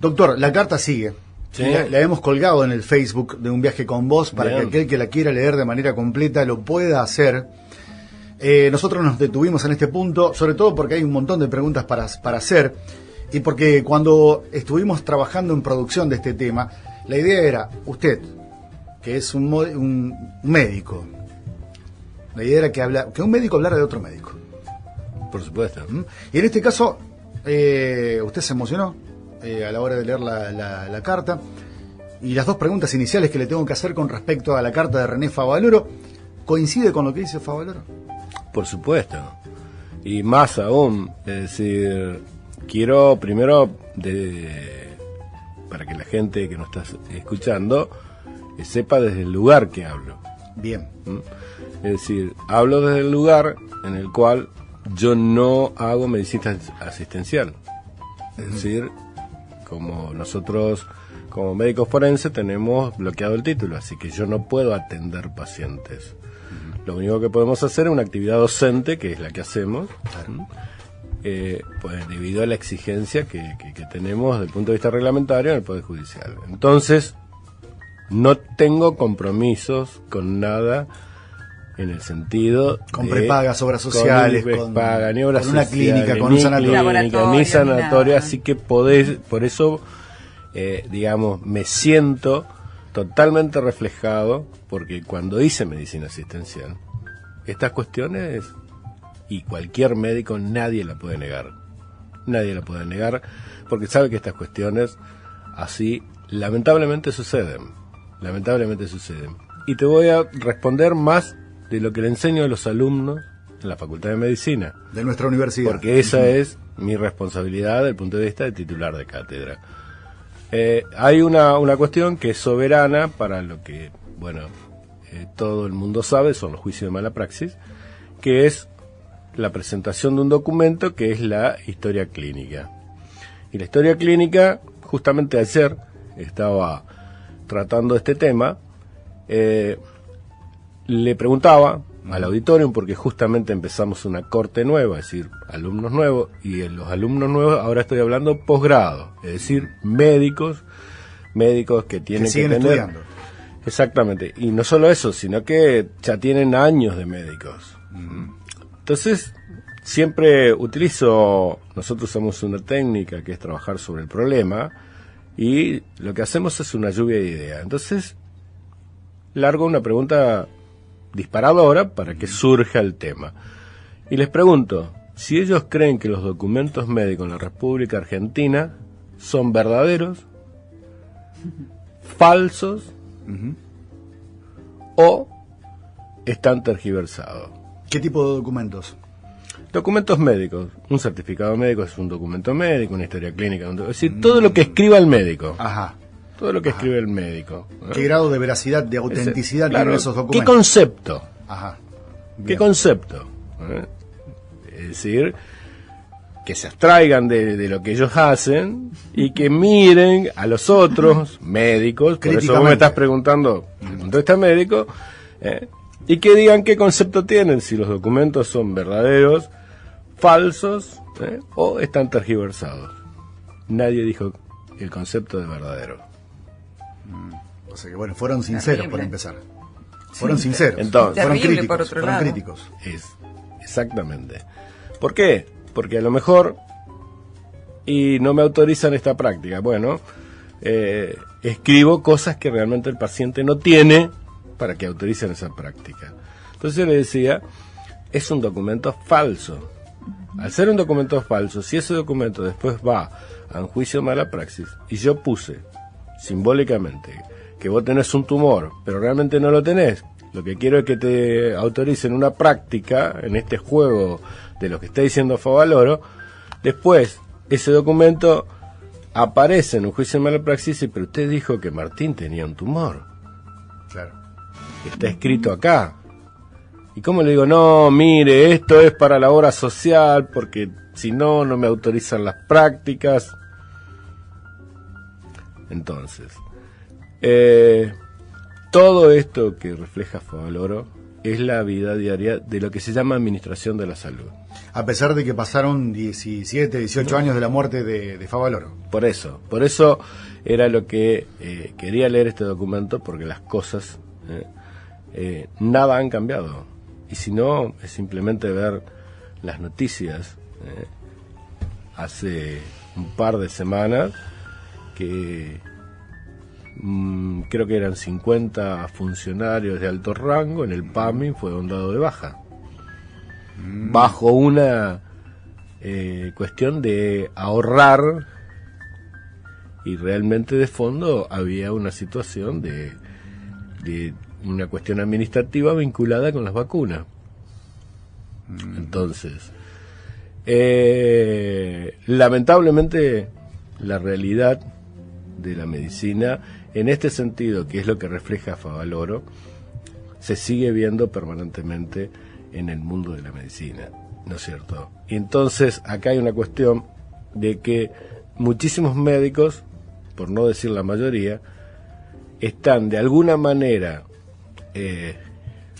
Doctor, la carta sigue. Sí. La hemos colgado en el Facebook de Un Viaje con Vos para Bien. que aquel que la quiera leer de manera completa lo pueda hacer. Nosotros nos detuvimos en este punto, sobre todo porque hay un montón de preguntas para hacer y porque cuando estuvimos trabajando en producción de este tema, la idea era, usted, que es un médico, la idea era que un médico hablara de otro médico. Por supuesto. Y en este caso, usted se emocionó a la hora de leer la carta, y las dos preguntas iniciales que le tengo que hacer con respecto a la carta de René Favaloro, ¿coincide con lo que dice Favaloro? Por supuesto. Y más aún, es decir, quiero primero, para que la gente que nos está escuchando sepa desde el lugar que hablo. Bien. Es decir, hablo desde el lugar en el cual yo no hago medicina asistencial. Es decir, como nosotros como médicos forenses tenemos bloqueado el título, así que yo no puedo atender pacientes. Lo único que podemos hacer es una actividad docente, que es la que hacemos, pues debido a la exigencia que tenemos desde el punto de vista reglamentario en el Poder Judicial. Entonces, no tengo compromisos con nada en el sentido con prepagas, obras sociales, con prepaga, ni obras con una sociales, clínica, con un sanatorio, ni sanatorio, así que por eso, digamos, me siento totalmente reflejado, porque cuando hice medicina asistencial, estas cuestiones, y cualquier médico, nadie la puede negar, porque sabe que estas cuestiones así lamentablemente suceden, y te voy a responder más de lo que le enseño a los alumnos en la Facultad de Medicina de nuestra universidad, porque esa es mi responsabilidad desde el punto de vista de titular de cátedra. Hay una cuestión que es soberana para lo que, bueno, todo el mundo sabe, son los juicios de mala praxis, que es la presentación de un documento que es la historia clínica. Y la historia clínica, justamente ayer estaba tratando este tema, le preguntaba al auditorium, porque justamente empezamos una corte nueva, es decir, alumnos nuevos, y en los alumnos nuevos ahora estoy hablando posgrado, es decir, médicos que tienen que tener estudiando. Exactamente, y no solo eso, sino que ya tienen años de médicos. Entonces, siempre nosotros usamos una técnica que es trabajar sobre el problema, y lo que hacemos es una lluvia de ideas. Entonces, largo una pregunta disparadora para que surja el tema. Y les pregunto, si ellos creen que los documentos médicos en la República Argentina son verdaderos, falsos, o están tergiversados. ¿Qué tipo de documentos? Documentos médicos. Un certificado médico es un documento médico, una historia clínica, es decir, todo lo que escriba el médico. Ajá. Todo lo que escribe el médico. ¿Qué grado de veracidad, de autenticidad tienen esos documentos? ¿Qué concepto? Ajá. Bien. ¿Qué concepto? Es decir, que se abstraigan de lo que ellos hacen y que miren a los otros médicos, por eso vos me estás preguntando, ¿dónde está médico? Y que digan qué concepto tienen, si los documentos son verdaderos, falsos, o están tergiversados. Nadie dijo el concepto de verdadero. O sea que bueno, fueron sinceros. Terrible. Por empezar. Fueron sinceros. Entonces, fueron terrible, críticos. por otro fueron lado. críticos. Exactamente. ¿Por qué? Porque a lo mejor, y no me autorizan esta práctica, bueno, escribo cosas que realmente el paciente no tiene para que autoricen esa práctica. Entonces yo le decía, es un documento falso. Al ser un documento falso, si ese documento después va a un juicio de mala praxis, y yo puse simbólicamente que vos tenés un tumor, pero realmente no lo tenés, lo que quiero es que te autoricen una práctica en este juego de lo que está diciendo Favaloro, después ese documento aparece en un juicio de mala praxis, pero usted dijo que Martín tenía un tumor. Claro. Está escrito acá. ¿Y cómo le digo? No, mire, esto es para la obra social, porque si no, no me autorizan las prácticas. Entonces, todo esto que refleja Favaloro es la vida diaria de lo que se llama administración de la salud. a pesar de que pasaron 17, 18 años de la muerte de Favaloro. Por eso era lo que quería leer este documento, porque las cosas nada han cambiado. Y si no, es simplemente ver las noticias. Hace un par de semanas que creo que eran 50 funcionarios de alto rango en el PAMI fueron dados de baja. Bajo una cuestión de ahorrar, y realmente de fondo había una situación de una cuestión administrativa vinculada con las vacunas. Entonces, lamentablemente la realidad de la medicina en este sentido, que es lo que refleja Favaloro, se sigue viendo permanentemente en el mundo de la medicina, ¿no es cierto? Y entonces acá hay una cuestión de que muchísimos médicos, por no decir la mayoría, están de alguna manera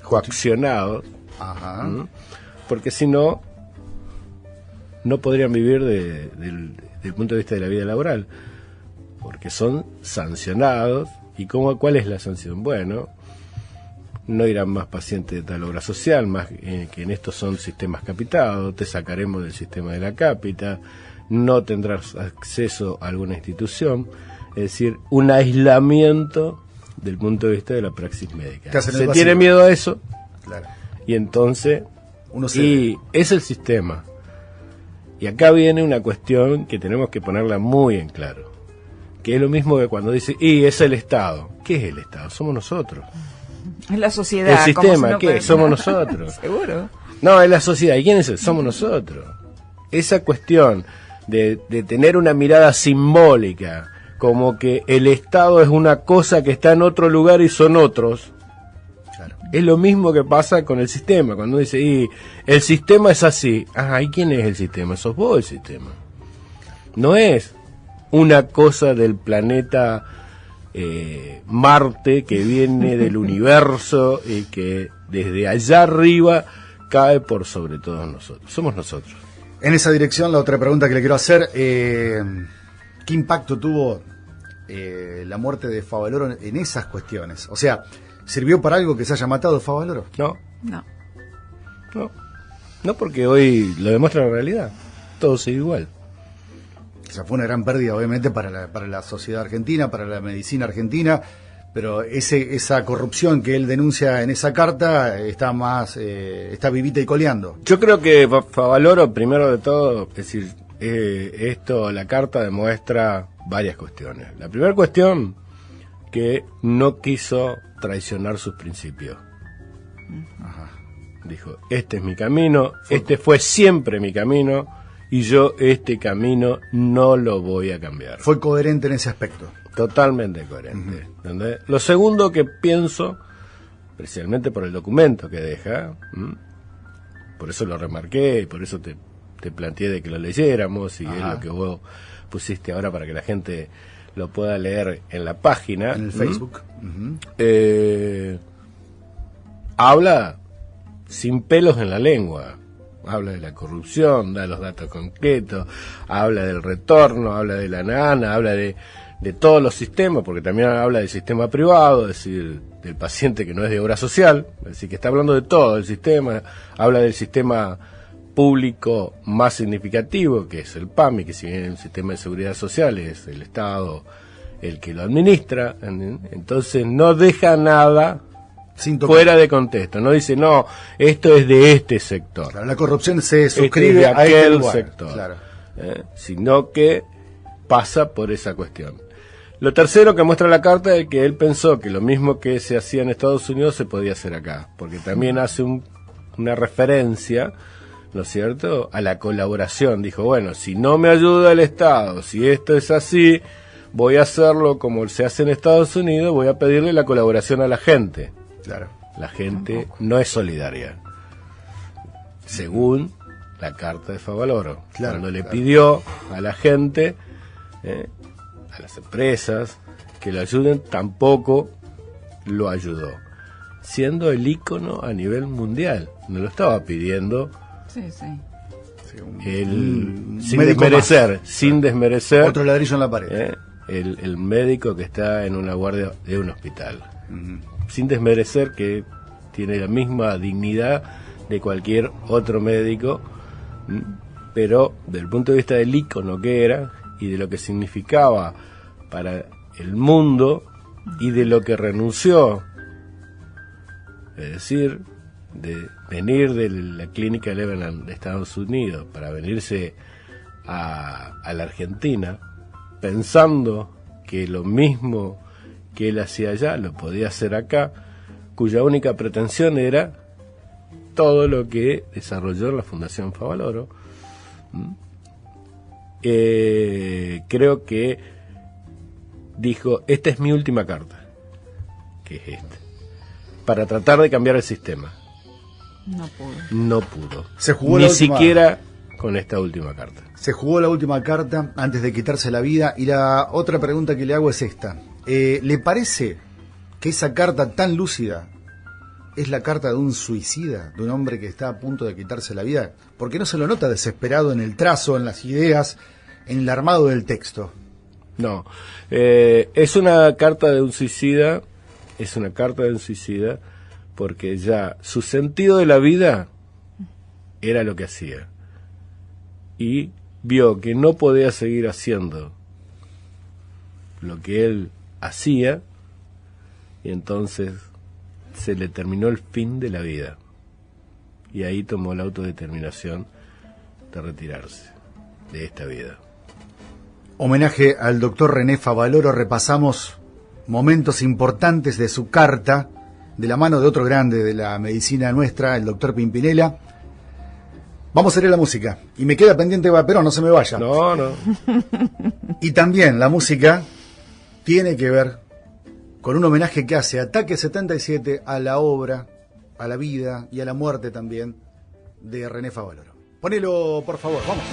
coaccionados, porque si no, no podrían vivir del punto de vista de la vida laboral, porque son sancionados. ¿Y cuál es la sanción? Bueno, no irán más pacientes de tal obra social, más que en estos son sistemas capitados, te sacaremos del sistema de la cápita, no tendrás acceso a alguna institución, es decir, un aislamiento del punto de vista de la praxis médica. Se tiene miedo a eso, claro. Y entonces, y es el sistema. Y acá viene una cuestión que tenemos que ponerla muy en claro, que es lo mismo que cuando dice, y es el Estado. ¿Qué es el Estado? Somos nosotros. Es la sociedad. El sistema, ¿qué? Somos nosotros. ¿Seguro? No, es la sociedad. ¿Y quién es? Somos nosotros. Esa cuestión de tener una mirada simbólica, como que el Estado es una cosa que está en otro lugar y son otros. Claro. Es lo mismo que pasa con el sistema. Cuando uno dice, y el sistema es así. ¿Y quién es el sistema? Sos vos el sistema. No es una cosa del planeta Marte que viene del universo y que desde allá arriba cae por sobre todos nosotros. Somos nosotros. En esa dirección, la otra pregunta que le quiero hacer, ¿qué impacto tuvo la muerte de Favaloro en esas cuestiones? O sea, ¿sirvió para algo que se haya matado Favaloro? No, porque hoy lo demuestra la realidad. Todo sigue igual. O sea, fue una gran pérdida, obviamente, para la sociedad argentina, para la medicina argentina, pero esa corrupción que él denuncia en esa carta está vivita y coleando. Yo creo que Favaloro, primero de todo, es decir, la carta demuestra varias cuestiones. La primera cuestión, que no quiso traicionar sus principios. Dijo, este es mi camino, este fue siempre mi camino, y yo este camino no lo voy a cambiar. Fue coherente en ese aspecto. Totalmente coherente. ¿Entendés? Lo segundo que pienso, especialmente por el documento que deja, por eso lo remarqué y por eso te planteé de que lo leyéramos, y es lo que vos pusiste ahora para que la gente lo pueda leer en la página. En el Facebook. Habla sin pelos en la lengua. Habla de la corrupción, da los datos concretos, habla del retorno, habla de la NANA, habla de todos los sistemas, porque también habla del sistema privado, es decir, del paciente que no es de obra social, es decir, que está hablando de todo el sistema, habla del sistema público más significativo, que es el PAMI, que si bien el sistema de seguridad social es el Estado el que lo administra, entonces no deja nada fuera de contexto, no dice, no, esto es de este sector. Claro, la corrupción se suscribe de aquel sector, claro. Sino que pasa por esa cuestión. Lo tercero que muestra la carta es que él pensó que lo mismo que se hacía en Estados Unidos se podía hacer acá, porque también hace una referencia, ¿no es cierto?, a la colaboración. Dijo, bueno, si no me ayuda el Estado, si esto es así, voy a hacerlo como se hace en Estados Unidos, voy a pedirle la colaboración a la gente. Claro. La gente no es solidaria, según la carta de Favaloro. Claro, cuando le pidió a la gente, a las empresas, que lo ayuden, tampoco lo ayudó, siendo el ícono a nivel mundial. No lo estaba pidiendo Sí, sin desmerecer, sin desmerecer. Otro ladrillo en la pared. El médico que está en una guardia de un hospital. Sin desmerecer que tiene la misma dignidad de cualquier otro médico, pero desde el punto de vista del ícono que era y de lo que significaba para el mundo y de lo que renunció, es decir, de venir de la clínica Lebanon de Estados Unidos para venirse a la Argentina, pensando que lo mismo que él hacía allá lo podía hacer acá, cuya única pretensión era todo lo que desarrolló la Fundación Favaloro. Creo que dijo, esta es mi última carta, que es esta, para tratar de cambiar el sistema. No pudo. Se jugó ni siquiera con esta última carta. Se jugó la última carta antes de quitarse la vida. Y la otra pregunta que le hago es esta. ¿Le parece que esa carta tan lúcida es la carta de un suicida, de un hombre que está a punto de quitarse la vida? Porque no se lo nota desesperado en el trazo, en las ideas, en el armado del texto. No, es una carta de un suicida, porque ya su sentido de la vida era lo que hacía. Y vio que no podía seguir haciendo lo que él hacía, y entonces se le terminó el fin de la vida. Y ahí tomó la autodeterminación de retirarse de esta vida. Homenaje al doctor René Favaloro. Repasamos momentos importantes de su carta, de la mano de otro grande de la medicina nuestra, el doctor Pimpinela. Vamos a ir a la música. Y me queda pendiente Vaperón, no se me vaya. No. Y también la música tiene que ver con un homenaje que hace Ataque 77 a la obra, a la vida y a la muerte también de René Favaloro. Ponelo, por favor, vamos.